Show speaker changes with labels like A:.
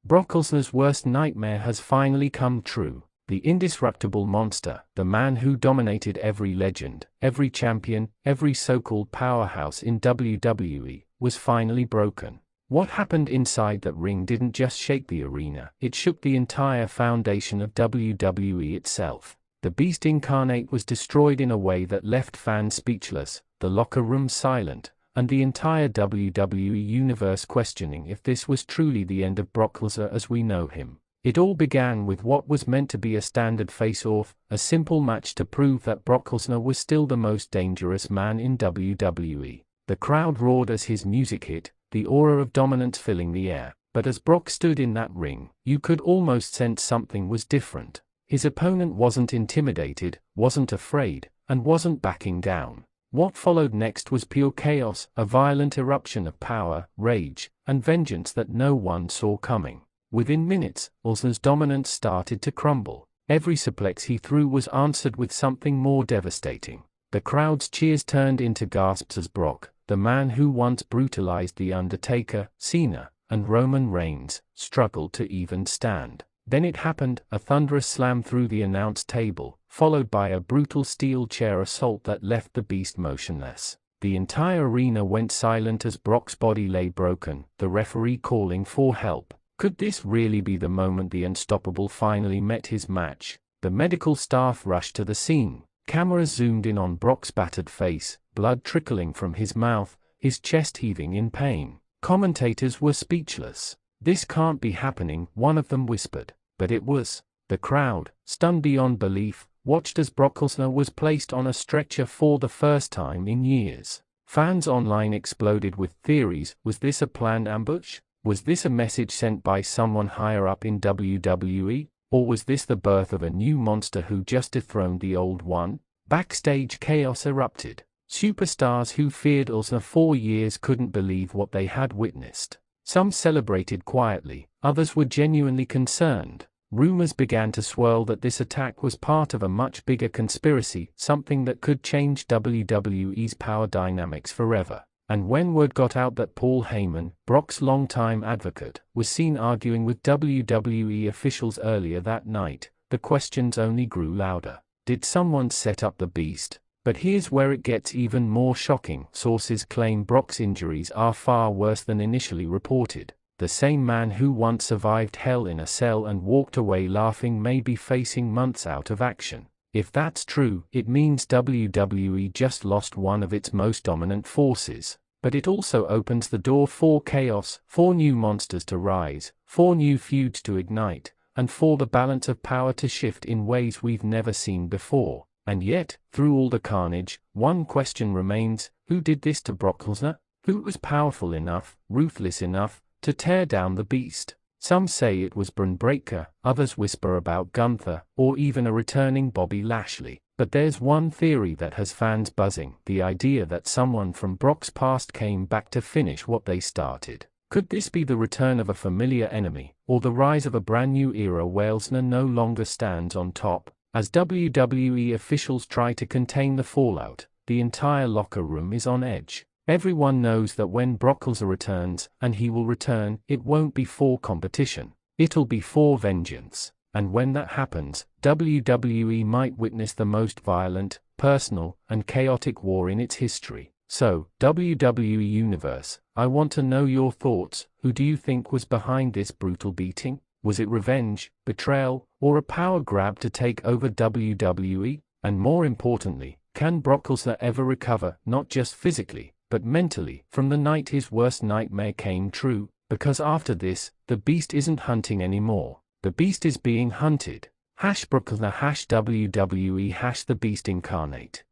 A: Brock Lesnar's worst nightmare has finally come true. The indestructible monster, the man who dominated every legend, every champion, every so-called powerhouse in WWE, was finally broken. What happened inside that ring didn't just shake the arena, it shook the entire foundation of WWE itself. The Beast incarnate was destroyed in a way that left fans speechless, the locker room silent, and the entire WWE universe questioning if this was truly the end of Brock Lesnar as we know him. It all began with what was meant to be a standard face-off, a simple match to prove that Brock Lesnar was still the most dangerous man in WWE. The crowd roared as his music hit, the aura of dominance filling the air. But as Brock stood in that ring, you could almost sense something was different. His opponent wasn't intimidated, wasn't afraid, and wasn't backing down. What followed next was pure chaos, a violent eruption of power, rage, and vengeance that no one saw coming. Within minutes, Lesnar's dominance started to crumble. Every suplex he threw was answered with something more devastating. The crowd's cheers turned into gasps as Brock, the man who once brutalized The Undertaker, Cena, and Roman Reigns, struggled to even stand. Then it happened, a thunderous slam through the announce table, followed by a brutal steel chair assault that left the Beast motionless. The entire arena went silent as Brock's body lay broken, the referee calling for help. Could this really be the moment the Unstoppable finally met his match? The medical staff rushed to the scene. Cameras zoomed in on Brock's battered face, blood trickling from his mouth, his chest heaving in pain. Commentators were speechless. "This can't be happening," one of them whispered. But it was. The crowd, stunned beyond belief, watched as Brock Lesnar was placed on a stretcher for the first time in years. Fans online exploded with theories. Was this a planned ambush? Was this a message sent by someone higher up in WWE? Or was this the birth of a new monster who just dethroned the old one? Backstage chaos erupted. Superstars who feared Lesnar for years couldn't believe what they had witnessed. Some celebrated quietly, others were genuinely concerned. Rumors began to swirl that this attack was part of a much bigger conspiracy, something that could change WWE's power dynamics forever. And when word got out that Paul Heyman, Brock's longtime advocate, was seen arguing with WWE officials earlier that night, the questions only grew louder. Did someone set up the Beast? But here's where it gets even more shocking. Sources claim Brock's injuries are far worse than initially reported. The same man who once survived hell in a cell and walked away laughing may be facing months out of action. If that's true, it means WWE just lost one of its most dominant forces. But it also opens the door for chaos, for new monsters to rise, for new feuds to ignite, and for the balance of power to shift in ways we've never seen before. And yet, through all the carnage, one question remains: who did this to Brock Lesnar? Who was powerful enough, ruthless enough, to tear down the Beast? Some say it was Braun Breaker, others whisper about Gunther, or even a returning Bobby Lashley. But there's one theory that has fans buzzing: the idea that someone from Brock's past came back to finish what they started. Could this be the return of a familiar enemy, or the rise of a brand new era where Lesnar no longer stands on top? As WWE officials try to contain the fallout, the entire locker room is on edge. Everyone knows that when Brock Lesnar returns, and he will return, it won't be for competition. It'll be for vengeance. And when that happens, WWE might witness the most violent, personal, and chaotic war in its history. So, WWE Universe, I want to know your thoughts. Who do you think was behind this brutal beating? Was it revenge, betrayal, or a power grab to take over WWE? And more importantly, can Brock Lesnar ever recover, not just physically, but mentally, from the night his worst nightmare came true? Because after this, the Beast isn't hunting anymore. The Beast is being hunted. #Brock Lesnar #WWE #the Beast incarnate.